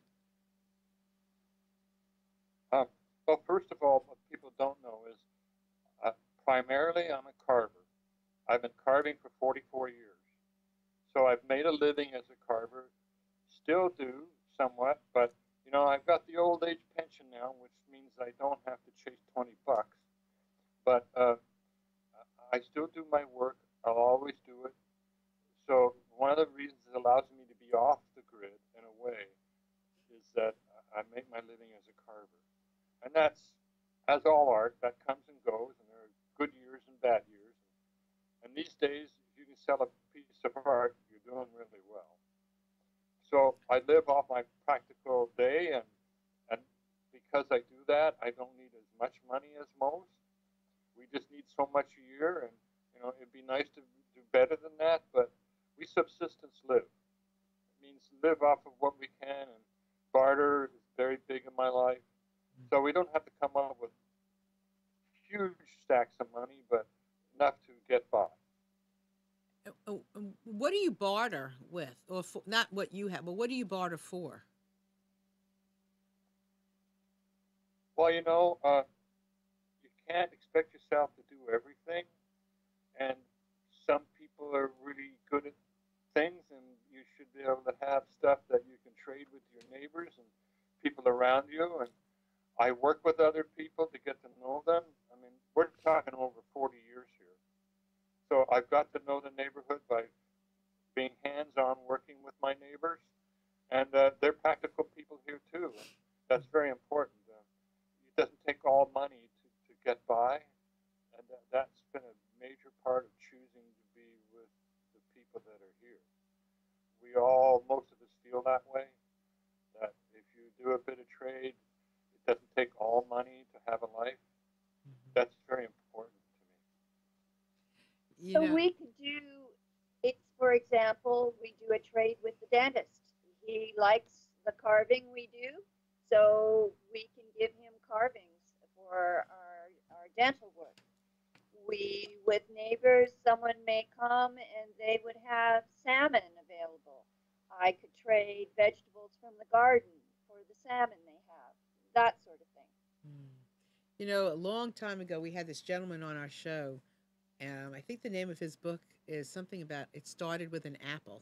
Speaker 4: Um, well, first of all, what people don't know is uh, primarily I'm a carver. I've been carving for 44 years. So I've made a living as a carver, still do somewhat, but I've got the old age pension now, which means I don't have to chase 20 bucks. But I still do my work. I'll always do it. So one of the reasons it allows me to be off the grid in a way is that I make my living as a carver. And that's, as all art, that comes and goes, and there are good years and bad years. And these days, if you can sell a piece of art, you're doing really well. So I live off my practical day, and because I do that, I don't need as much money as most. We just need so much a year, and it'd be nice to do better than that, but we subsistence live. It means live off of what we can, and barter is very big in my life. So we don't have to come up with huge stacks of money, but enough to get by.
Speaker 1: What do you barter with, or for, not what you have, but what do you barter for?
Speaker 4: Well, you can't expect yourself to do everything, and some people are really good at things, and you should be able to have stuff that you can trade with your neighbors and people around you. And I work with other people to get to know them. I mean, we're talking over 40 years here. So I've got to know the neighborhood by being hands-on, working with my neighbors, and they're practical people here too. And that's very important. It doesn't take all money to get by, and that's been a major part of choosing to be with the people that are here. Most of us feel that way, that if you do a bit of trade, it doesn't take all money to have a life. That's very important to me.
Speaker 1: You
Speaker 3: So
Speaker 1: know,
Speaker 3: we could do it's, for example, we do a trade with the dentist. He likes the carving we do, so we can give him carvings for our dental work. We, with neighbors, someone may come and they would have salmon available. I could trade vegetables from the garden for the salmon they have, that sort of thing.
Speaker 1: a long time ago, we had this gentleman on our show. I think the name of his book is something about it started with an apple,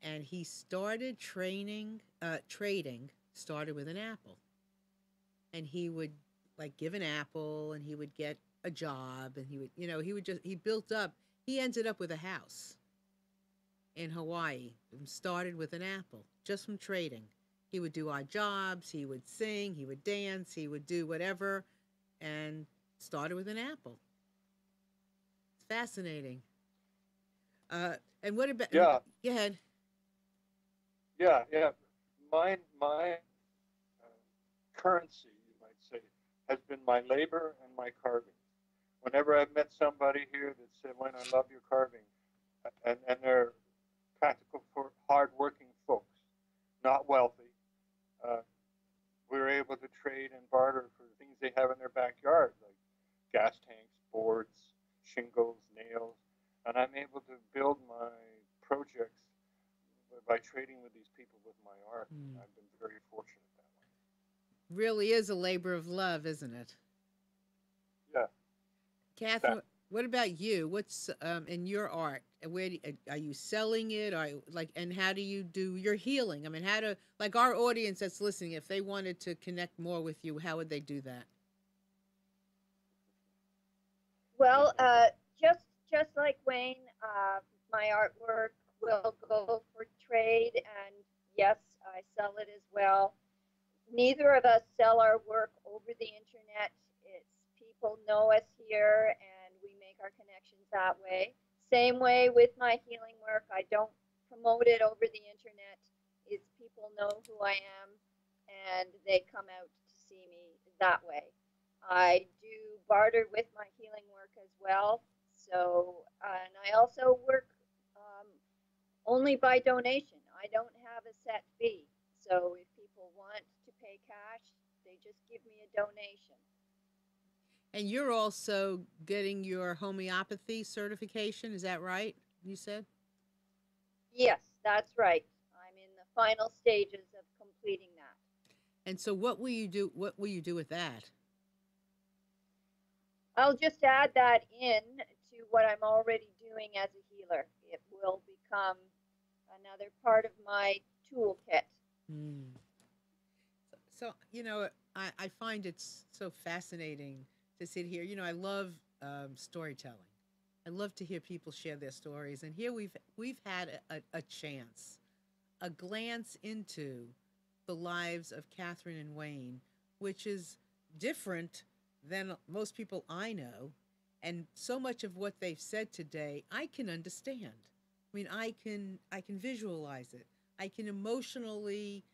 Speaker 1: and he started trading started with an apple, and he would like give an apple, and he would get a job, and he built up. He ended up with a house in Hawaii. It started with an apple, just from trading. He would do odd jobs. He would sing. He would dance. He would do whatever, and started with an apple. It's fascinating. And what about?
Speaker 4: Yeah,
Speaker 1: Go ahead.
Speaker 4: yeah. My currency, you might say, has been my labor and my carving. Whenever I've met somebody here that said, "When I love your carving," and they're practical, for hardworking folks, not wealthy, uh, we're able to trade and barter for the things they have in their backyard, like gas tanks, boards, shingles, nails, and I'm able to build my by trading with these people with my art.
Speaker 1: Mm.
Speaker 4: I've been very fortunate that way.
Speaker 1: Really is a labor of love, isn't it?
Speaker 4: Yeah.
Speaker 1: Catherine, what about you? What's in your art? Where are you selling it? Are like, and how do you do your healing? I mean, how to like our audience that's listening, if they wanted to connect more with you, how would they do that?
Speaker 3: Well, just like Wayne, my artwork will go for trade, and yes, I sell it as well. Neither of us sell our work over the internet. It's people know us here, and we make our connections that way. Same way with my healing work. I don't promote it over the internet. It's people know who I am, and they come out to see me that way. I do barter with my healing work as well. So, and I also work only by donation. I don't have a set fee. So if people want to pay cash, they just give me a donation.
Speaker 1: And you're also getting your homeopathy certification, is that right? You said?
Speaker 3: Yes, that's right. I'm in the final stages of completing that.
Speaker 1: And so what will you do? What will you do with that?
Speaker 3: I'll just add that in to what I'm already doing as a healer. It will become another part of my toolkit.
Speaker 1: Hmm. So, I find it's so fascinating to sit here. I love storytelling. I love to hear people share their stories. And here we've had a chance, a glance into the lives of Catherine and Wayne, which is different than most people I know. And so much of what they've said today, I can understand. I mean, I can visualize it. I can emotionally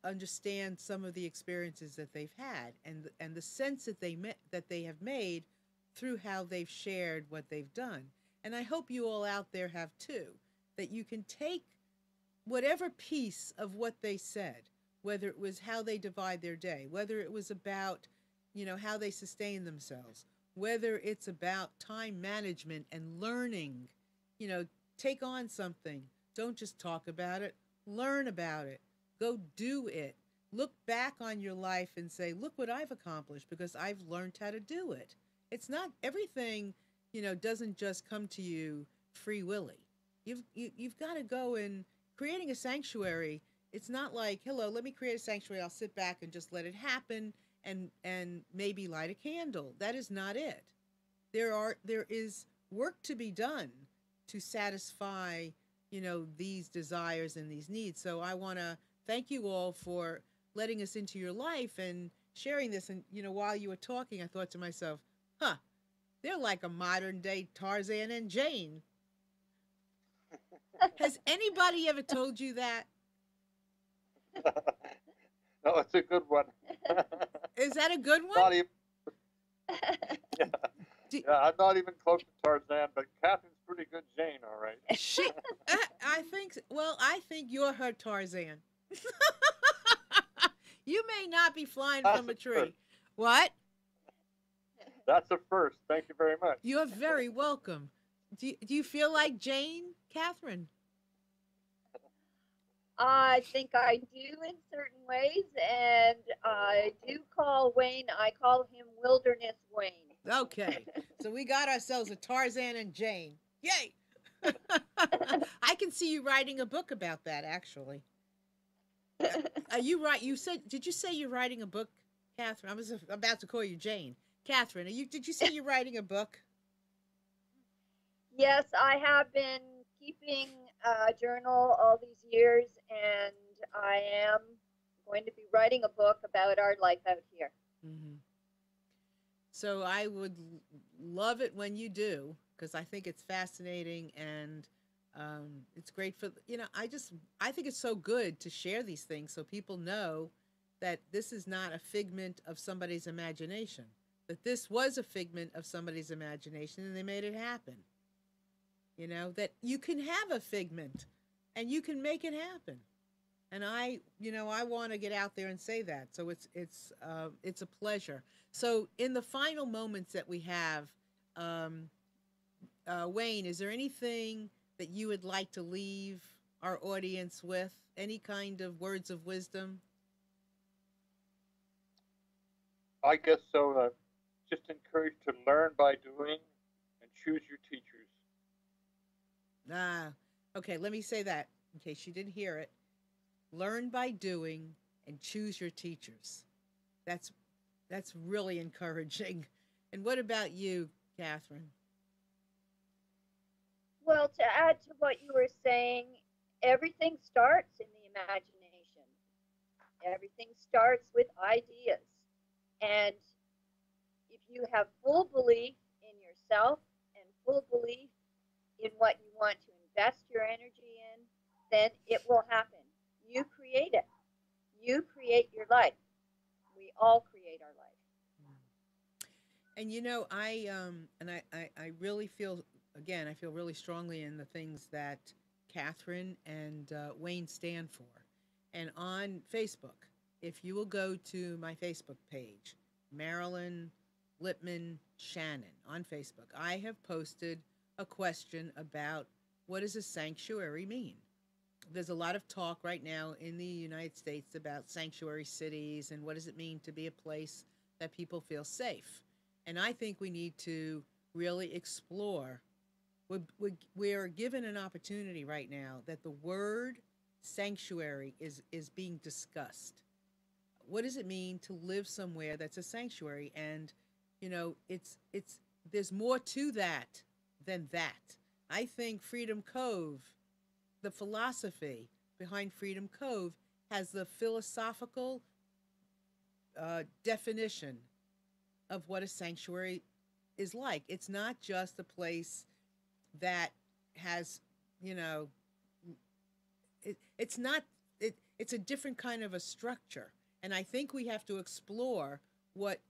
Speaker 1: understand some of the experiences that they've had, and the sense that they have made through how they've shared what they've done. And I hope you all out there have too, that you can take whatever piece of what they said, whether it was how they divide their day, whether it was about, how they sustain themselves, whether it's about time management and learning, you know, take on something. Don't just talk about it, learn about it, go do it. Look back on your life and say, look what I've accomplished because I've learned how to do it. It's not everything, doesn't just come to you free willy. You've got to go and creating a sanctuary. It's not like, hello, let me create a sanctuary. I'll sit back and just let it happen and maybe light a candle. That is not it. There is work to be done to satisfy, these desires and these needs. So I want to thank you all for letting us into your life and sharing this. And while you were talking, I thought to myself, huh, they're like a modern day Tarzan and Jane. Has anybody ever told you that?
Speaker 4: No, it's a good one.
Speaker 1: Is that a good one?
Speaker 4: Not even, yeah,
Speaker 1: Do,
Speaker 4: yeah, I'm not even close to Tarzan, but Catherine's pretty good Jane, all right.
Speaker 1: she, I think. Well, I think you're her Tarzan. You may not be flying
Speaker 4: That's
Speaker 1: from a
Speaker 4: a
Speaker 1: tree.
Speaker 4: first.
Speaker 1: What?
Speaker 4: That's a first. Thank you very much.
Speaker 1: You're very welcome. Do you feel like Jane, Catherine?
Speaker 3: I think I do in certain ways, and I do call Wayne, I call him Wilderness Wayne.
Speaker 1: Okay, so we got ourselves a Tarzan and Jane. Yay! I can see you writing a book about that, actually. Are you right? You said, did you say you're writing a book, Catherine? I was about to call you Jane. Catherine, did you say you're writing a book?
Speaker 3: Yes, I have been keeping a journal all these years, and I am going to be writing a book about our life out here.
Speaker 1: Mm-hmm. So I would love it when you do, because I think it's fascinating and it's great for I think it's so good to share these things so people know that this is not a figment of somebody's imagination. That this was a figment of somebody's imagination and they made it happen. That you can have a figment and you can make it happen. And I want to get out there and say that. So it's a pleasure. So in the final moments that we have, Wayne, is there anything that you would like to leave our audience with? Any kind of words of wisdom?
Speaker 4: I guess so. Just encourage to learn by doing and choose your teachers.
Speaker 1: Ah, okay, let me say that in case you didn't hear it. Learn by doing and choose your teachers. That's that's really encouraging. And what about you, Catherine?
Speaker 3: Well, to add to what you were saying, everything starts in the imagination. Everything starts with ideas. And if you have full belief in yourself and full belief in what you want to invest your energy in, then it will happen. You create it. You create your life. We all create our life.
Speaker 1: And you know, I really feel, again, I feel really strongly in the things that Catherine and Wayne stand for. And on Facebook, if you will go to my Facebook page, Marilyn Lipman Shannon on Facebook, I have posted a question about what does a sanctuary mean? There's a lot of talk right now in the United States about sanctuary cities and what does it mean to be a place that people feel safe. And I think we need to really explore. We're given an opportunity right now that the word sanctuary is being discussed. What does it mean to live somewhere that's a sanctuary? And it's there's more to that than that. I think Freedom Cove, the philosophy behind Freedom Cove, has the philosophical definition of what a sanctuary is like. It's not just a place that has, you know, it's not, it's a different kind of a structure. And I think we have to explore what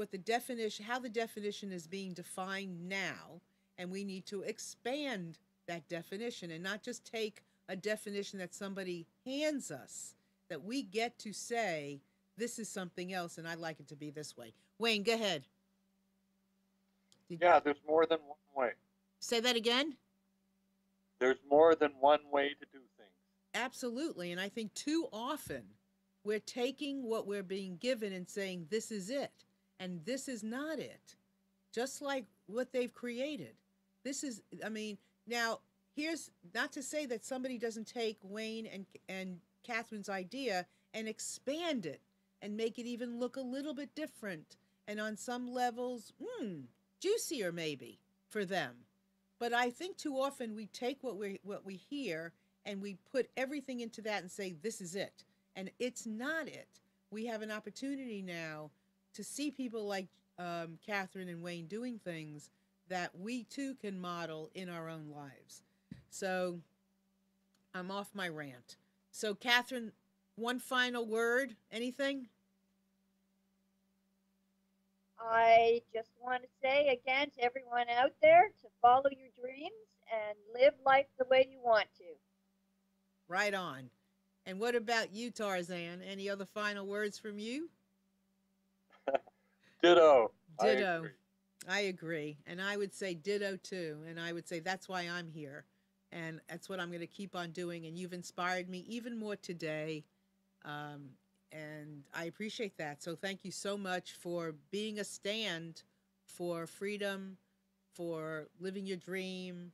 Speaker 1: the definition, how the definition is being defined now, and we need to expand that definition and not just take a definition that somebody hands us, that we get to say this is something else and I'd like it to be this way. Wayne, go ahead.
Speaker 4: Yeah, there's more than one way.
Speaker 1: Say that again.
Speaker 4: There's more than one way to do things.
Speaker 1: Absolutely. And I think too often we're taking what we're being given and saying this is it and this is not it, just like what they've created. This is, I mean, now here's not to say that somebody doesn't take Wayne and Catherine's idea and expand it and make it even look a little bit different and on some levels juicier maybe for them. But I think too often we take what we hear and we put everything into that and say this is it, and it's not it. We have an opportunity now to see people like Catherine and Wayne doing things that we too can model in our own lives. So I'm off my rant. So Catherine, one final word, anything?
Speaker 3: I just want to say again to everyone out there to follow your dreams and live life the way you want to.
Speaker 1: Right on. And what about you, Tarzan? Any other final words from you?
Speaker 4: Ditto.
Speaker 1: Ditto. I agree. And I would say ditto too. And I would say that's why I'm here. And that's what I'm going to keep on doing. And you've inspired me even more today. And I appreciate that. So thank you so much for being a stand for freedom, for living your dream,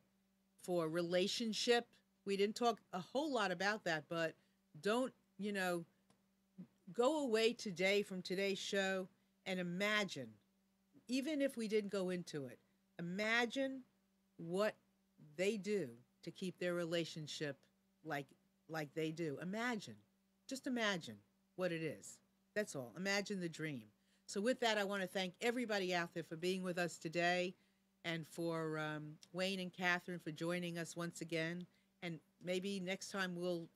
Speaker 1: for relationship. We didn't talk a whole lot about that, but don't, go away today from today's show and imagine, even if we didn't go into it, imagine what they do to keep their relationship like they do. Imagine. Just imagine what it is. That's all. Imagine the dream. So with that, I want to thank everybody out there for being with us today, and for Wayne and Catherine for joining us once again. And maybe next time we'll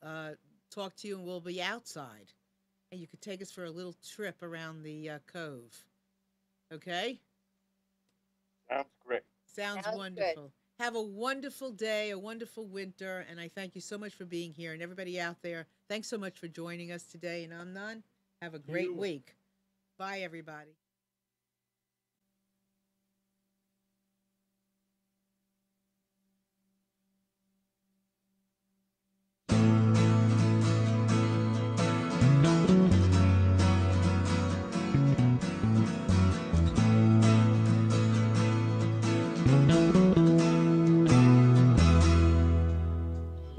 Speaker 1: talk to you and we'll be outside, and you could take us for a little trip around the Cove. Okay?
Speaker 4: Sounds great.
Speaker 1: Sounds wonderful. Good. Have a wonderful day, a wonderful winter, and I thank you so much for being here. And everybody out there, thanks so much for joining us today. And Amnon, have a great week. Bye, everybody.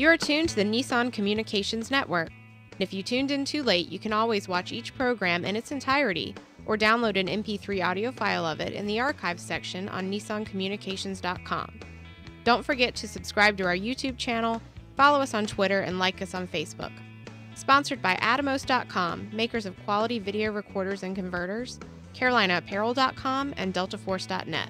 Speaker 5: You are tuned to the Nissan Communications Network. If you tuned in too late, you can always watch each program in its entirety or download an MP3 audio file of it in the archives section on nissancommunications.com. Don't forget to subscribe to our YouTube channel, follow us on Twitter, and like us on Facebook. Sponsored by Atomos.com, makers of quality video recorders and converters, CarolinaApparel.com, and DeltaForce.net.